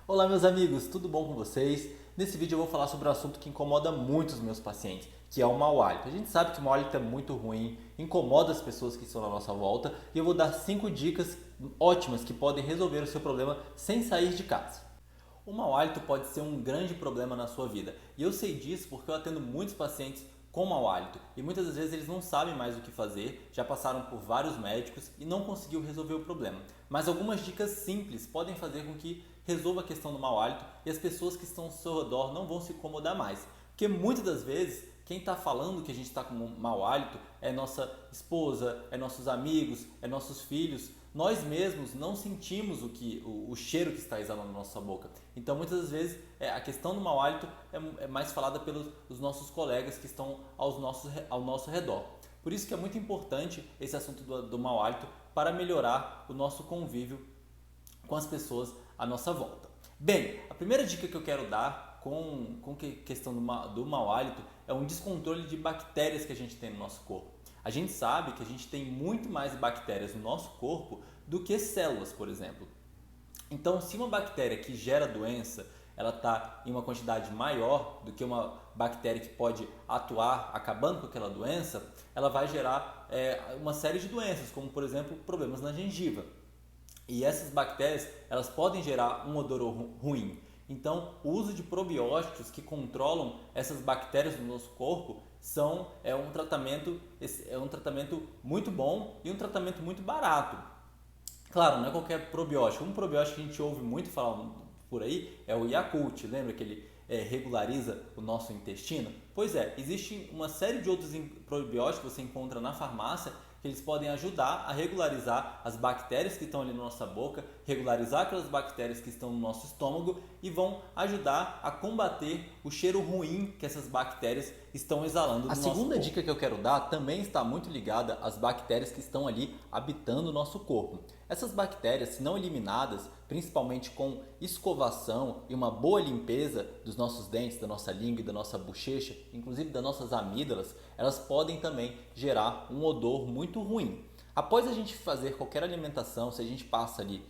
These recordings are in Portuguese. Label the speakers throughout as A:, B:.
A: Olá meus amigos, tudo bom com vocês? Nesse vídeo eu vou falar sobre um assunto que incomoda muito os meus pacientes, que é o mau hálito. A gente sabe que o mau hálito é muito ruim, incomoda as pessoas que estão na nossa volta e eu vou dar 5 dicas ótimas que podem resolver o seu problema sem sair de casa. O mau hálito pode ser um grande problema na sua vida e eu sei disso porque eu atendo muitos pacientes com mau hálito e muitas das vezes eles não sabem mais o que fazer, já passaram por vários médicos e não conseguiu resolver o problema. Mas algumas dicas simples podem fazer com que resolva a questão do mau hálito e as pessoas que estão ao seu redor não vão se incomodar mais. Porque muitas das vezes quem está falando que a gente está com mau hálito é nossa esposa, é nossos amigos, é nossos filhos. Nós mesmos não sentimos o cheiro que está exalando na nossa boca. Então, muitas das vezes, a questão do mau hálito é mais falada pelos os nossos colegas que estão ao nosso redor. Por isso que é muito importante esse assunto do mau hálito para melhorar o nosso convívio com as pessoas à nossa volta. Bem, a primeira dica que eu quero dar com questão do mau hálito é um descontrole de bactérias que a gente tem no nosso corpo. A gente sabe que a gente tem muito mais bactérias no nosso corpo do que células, por exemplo. Então, se uma bactéria que gera doença, ela está em uma quantidade maior do que uma bactéria que pode atuar acabando com aquela doença, ela vai gerar uma série de doenças, como por exemplo problemas na gengiva. E essas bactérias, elas podem gerar um odor ruim. Então, o uso de probióticos que controlam essas bactérias no nosso corpo é um tratamento muito bom e um tratamento muito barato. Claro, não é qualquer probiótico. Um probiótico que a gente ouve muito falar por aí é o Yakult. Lembra que ele regulariza o nosso intestino? Pois é, existe uma série de outros probióticos que você encontra na farmácia que eles podem ajudar a regularizar as bactérias que estão ali na nossa boca, regularizar aquelas bactérias que estão no nosso estômago e vão ajudar a combater o cheiro ruim que essas bactérias estão exalando do nosso corpo. A segunda dica que eu quero dar também está muito ligada às bactérias que estão ali habitando o nosso corpo. Essas bactérias, se não eliminadas, principalmente com escovação e uma boa limpeza dos nossos dentes, da nossa língua e da nossa bochecha, inclusive das nossas amígdalas, elas podem também gerar um odor muito ruim. Após a gente fazer qualquer alimentação, se a gente passa ali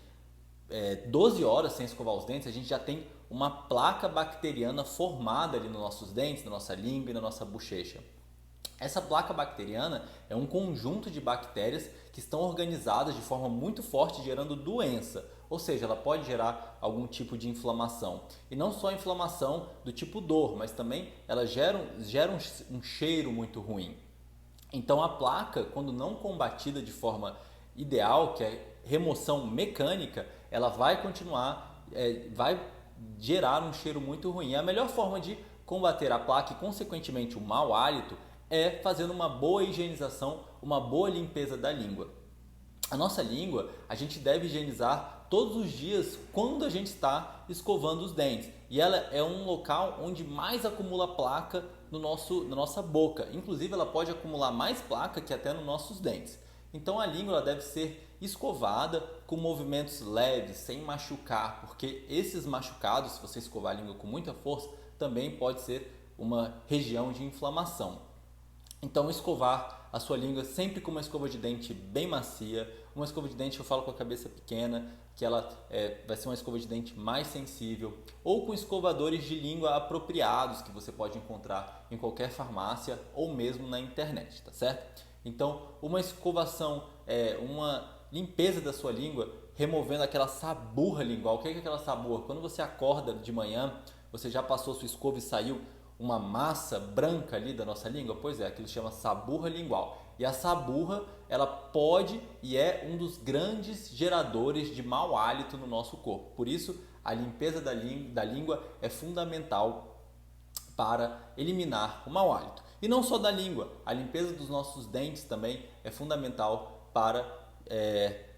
A: 12 horas sem escovar os dentes, a gente já tem uma placa bacteriana formada ali nos nossos dentes, na nossa língua e na nossa bochecha. Essa placa bacteriana é um conjunto de bactérias que estão organizadas de forma muito forte, gerando doença. Ou seja, ela pode gerar algum tipo de inflamação. E não só inflamação do tipo dor, mas também ela gera um cheiro muito ruim. Então a placa, quando não combatida de forma ideal, que é remoção mecânica, ela vai continuar, vai gerar um cheiro muito ruim. A melhor forma de combater a placa e, consequentemente, o mau hálito é fazendo uma boa higienização, uma boa limpeza da língua. A nossa língua, a gente deve higienizar todos os dias quando a gente está escovando os dentes. E ela é um local onde mais acumula placa na nossa boca. Inclusive, ela pode acumular mais placa que até nos nossos dentes. Então, a língua ela deve ser escovada com movimentos leves, sem machucar, porque esses machucados, se você escovar a língua com muita força, também pode ser uma região de inflamação. Então, escovar a sua língua sempre com uma escova de dente bem macia, uma escova de dente que eu falo com a cabeça pequena, que ela vai ser uma escova de dente mais sensível, ou com escovadores de língua apropriados que você pode encontrar em qualquer farmácia ou mesmo na internet, tá certo? Então, uma escovação, uma limpeza da sua língua, removendo aquela saburra lingual. O que é aquela saburra? Quando você acorda de manhã, você já passou sua escova e saiu uma massa branca ali da nossa língua? Pois é, aquilo se chama saburra lingual. E a saburra, ela pode e é um dos grandes geradores de mau hálito no nosso corpo. Por isso, a limpeza da língua é fundamental para eliminar o mau hálito. E não só da língua, a limpeza dos nossos dentes também é fundamental para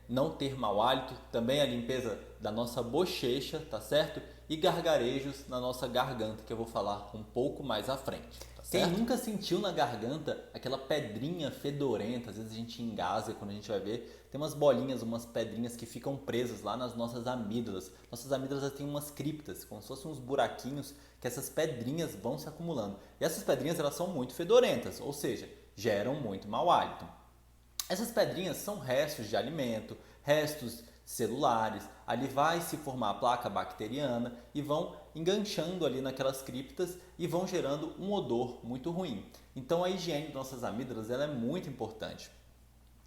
A: não ter mau hálito. Também a limpeza da nossa bochecha, tá certo? E gargarejos na nossa garganta, que eu vou falar um pouco mais à frente. Tá certo? Quem nunca sentiu na garganta aquela pedrinha fedorenta, às vezes a gente engasga quando a gente vai ver, tem umas bolinhas, umas pedrinhas que ficam presas lá nas nossas amígdalas. Nossas amígdalas têm umas criptas, como se fossem uns buraquinhos que essas pedrinhas vão se acumulando. E essas pedrinhas elas são muito fedorentas, ou seja, geram muito mau hálito. Essas pedrinhas são restos de alimento, restos celulares, ali vai se formar a placa bacteriana e vão enganchando ali naquelas criptas e vão gerando um odor muito ruim. Então a higiene das nossas amígdalas ela é muito importante.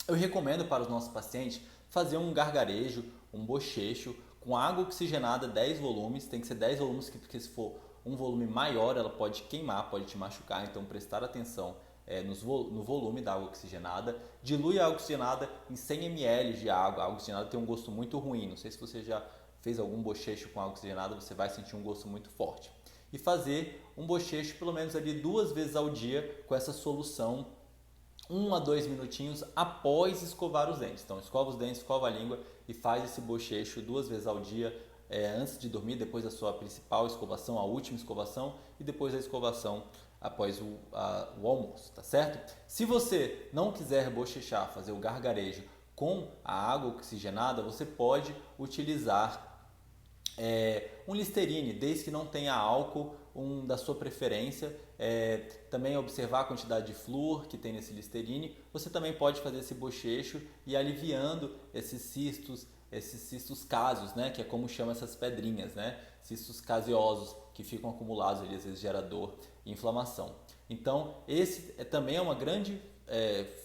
A: Eu recomendo para os nossos pacientes fazer um gargarejo, um bochecho com água oxigenada 10 volumes, tem que ser 10 volumes porque se for um volume maior ela pode queimar, pode te machucar, então prestar atenção no volume da água oxigenada. Dilui a água oxigenada em 100 ml de água. A água oxigenada tem um gosto muito ruim, não sei se você já fez algum bochecho com água oxigenada, você vai sentir um gosto muito forte. E fazer um bochecho pelo menos ali 2 vezes ao dia com essa solução, 1 a 2 minutinhos após escovar os dentes. Então escova os dentes, escova a língua e faz esse bochecho 2 vezes ao dia, antes de dormir, depois da sua principal escovação, a última escovação e depois da escovação após o almoço, tá certo? Se você não quiser bochechar, fazer o gargarejo com a água oxigenada, você pode utilizar um Listerine, desde que não tenha álcool, da sua preferência. Também observar a quantidade de flúor que tem nesse Listerine. Você também pode fazer esse bochecho e aliviando esses cistos caseosos, né? Que é como chama essas pedrinhas, né? Cistos caseosos que ficam acumulados ali, às vezes gera dor e inflamação. Então, esse também é uma grande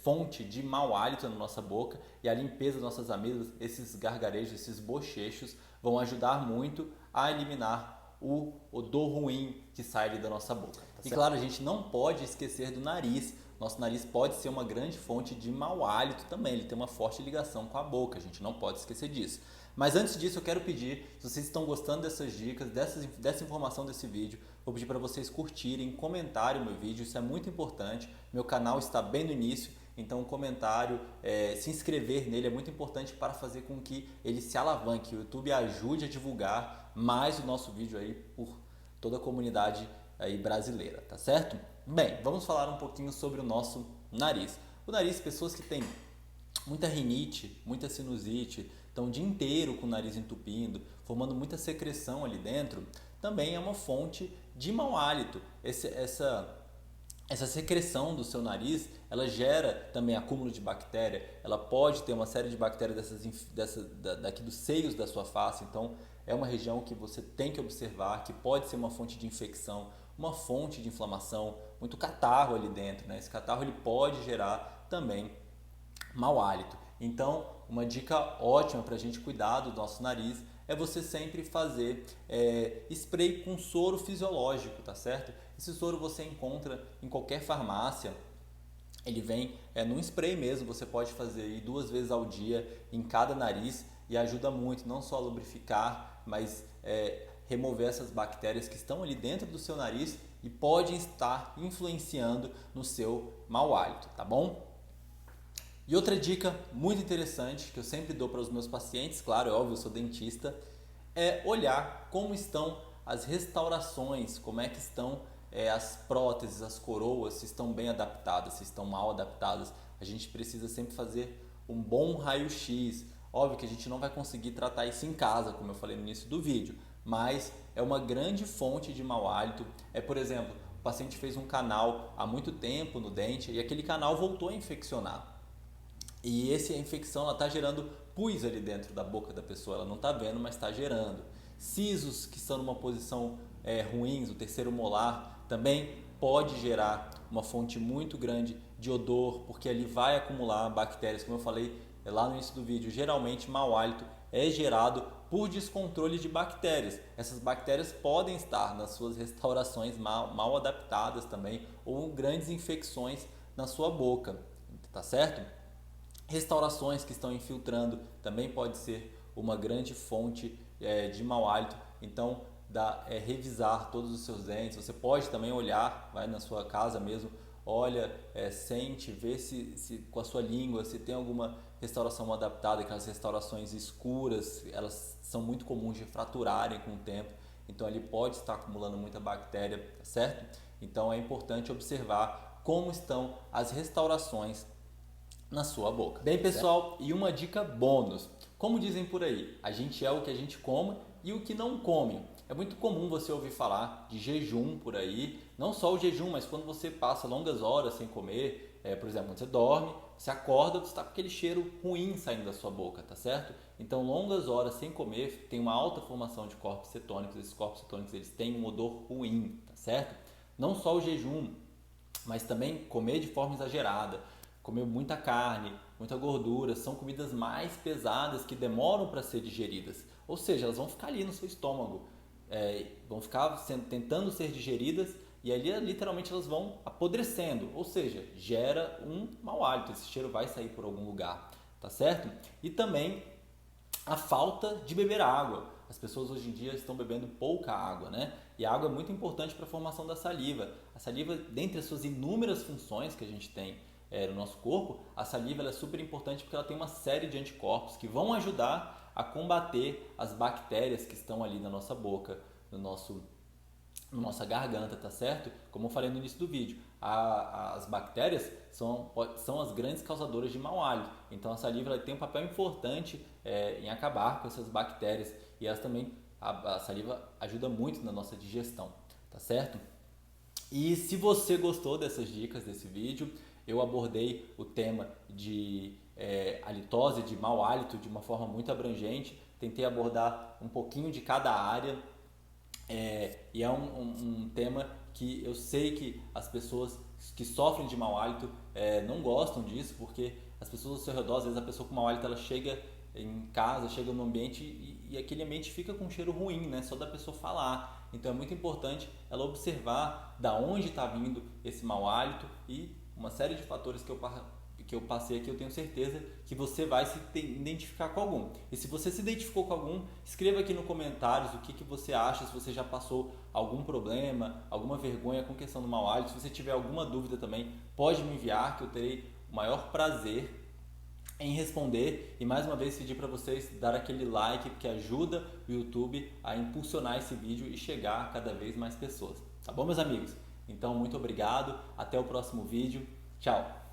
A: fonte de mau hálito na nossa boca, e a limpeza das nossas amígdalas, esses gargarejos, esses bochechos vão ajudar muito a eliminar o odor ruim que sai ali da nossa boca. Tá e claro, a gente não pode esquecer do nariz. Nosso nariz pode ser uma grande fonte de mau hálito também, ele tem uma forte ligação com a boca, a gente não pode esquecer disso. Mas antes disso eu quero pedir, se vocês estão gostando dessas dicas, dessa informação desse vídeo, vou pedir para vocês curtirem, comentarem o meu vídeo, isso é muito importante. Meu canal está bem no início, então o comentário, se inscrever nele é muito importante para fazer com que ele se alavanque, o YouTube ajude a divulgar mais o nosso vídeo aí por toda a comunidade aí brasileira, tá certo? Bem, vamos falar um pouquinho sobre o nosso nariz. O nariz, pessoas que têm muita rinite, muita sinusite, estão o dia inteiro com o nariz entupindo, formando muita secreção ali dentro, também é uma fonte de mau hálito. Essa secreção do seu nariz, ela gera também acúmulo de bactéria, ela pode ter uma série de bactérias daqui dos seios da sua face, então é uma região que você tem que observar, que pode ser uma fonte de infecção, uma fonte de inflamação, muito catarro ali dentro, né? Esse catarro ele pode gerar também mau hálito. Então, uma dica ótima para a gente cuidar do nosso nariz é você sempre fazer spray com soro fisiológico, tá certo? Esse soro você encontra em qualquer farmácia, ele vem num spray mesmo, você pode fazer aí 2 vezes ao dia em cada nariz e ajuda muito, não só a lubrificar, mas remover essas bactérias que estão ali dentro do seu nariz e podem estar influenciando no seu mau hálito, tá bom? E outra dica muito interessante que eu sempre dou para os meus pacientes, claro, é óbvio, eu sou dentista, é olhar como estão as restaurações, como é que estão as próteses, as coroas, se estão bem adaptadas, se estão mal adaptadas. A gente precisa sempre fazer um bom raio-x. Óbvio que a gente não vai conseguir tratar isso em casa, como eu falei no início do vídeo, mas é uma grande fonte de mau hálito. Por exemplo, o paciente fez um canal há muito tempo no dente e aquele canal voltou a infeccionar. E essa infecção está gerando pus ali dentro da boca da pessoa, ela não está vendo, mas está gerando. Sisos que estão numa posição ruins, o terceiro molar, também pode gerar uma fonte muito grande de odor, porque ali vai acumular bactérias, como eu falei lá no início do vídeo. Geralmente mau hálito é gerado por descontrole de bactérias. Essas bactérias podem estar nas suas restaurações mal adaptadas também, ou grandes infecções na sua boca, tá certo? Restaurações que estão infiltrando também pode ser uma grande fonte de mau hálito. Então, revisar todos os seus dentes. Você pode também olhar, vai na sua casa mesmo, olha, sente, vê se com a sua língua se tem alguma restauração mal adaptada. Aquelas restaurações escuras, elas são muito comuns de fraturarem com o tempo. Então, ali pode estar acumulando muita bactéria, tá certo? Então, é importante observar como estão as restaurações na sua boca. Bem, pessoal, e uma dica bônus. Como dizem por aí, a gente é o que a gente come e o que não come. É muito comum você ouvir falar de jejum por aí, não só o jejum, mas quando você passa longas horas sem comer, por exemplo, quando você dorme, você acorda, você está com aquele cheiro ruim saindo da sua boca, tá certo? Então, longas horas sem comer tem uma alta formação de corpos cetônicos. Esses corpos cetônicos eles têm um odor ruim, tá certo? Não só o jejum, mas também comer de forma exagerada, comer muita carne, muita gordura, são comidas mais pesadas que demoram para ser digeridas. Ou seja, elas vão ficar ali no seu estômago, vão ficar tentando ser digeridas e ali literalmente elas vão apodrecendo, ou seja, gera um mau hálito, esse cheiro vai sair por algum lugar, tá certo? E também a falta de beber água. As pessoas hoje em dia estão bebendo pouca água, né? E a água é muito importante para a formação da saliva. A saliva, dentre as suas inúmeras funções que a gente tem no nosso corpo, a saliva ela é super importante porque ela tem uma série de anticorpos que vão ajudar a combater as bactérias que estão ali na nossa boca, na nossa garganta, tá certo? Como eu falei no início do vídeo, as bactérias são as grandes causadoras de mau hálito. Então a saliva ela tem um papel importante em acabar com essas bactérias e elas também, a saliva ajuda muito na nossa digestão, tá certo? E se você gostou dessas dicas desse vídeo, eu abordei o tema de halitose, de mau hálito de uma forma muito abrangente, tentei abordar um pouquinho de cada área. E é um tema que eu sei que as pessoas que sofrem de mau hálito não gostam disso, porque as pessoas ao seu redor, às vezes a pessoa com mau hálito ela chega em casa, chega no ambiente e aquele ambiente fica com um cheiro ruim, né? Só da pessoa falar. Então é muito importante ela observar da onde está vindo esse mau hálito e uma série de fatores que eu passei aqui, eu tenho certeza que você vai se identificar com algum. E se você se identificou com algum, escreva aqui nos comentários o que você acha, se você já passou algum problema, alguma vergonha com questão do mau hálito. Se você tiver alguma dúvida também, pode me enviar, que eu terei o maior prazer em responder. E mais uma vez pedir para vocês dar aquele like, que ajuda o YouTube a impulsionar esse vídeo e chegar a cada vez mais pessoas. Tá bom, meus amigos? Então, muito obrigado, até o próximo vídeo. Tchau!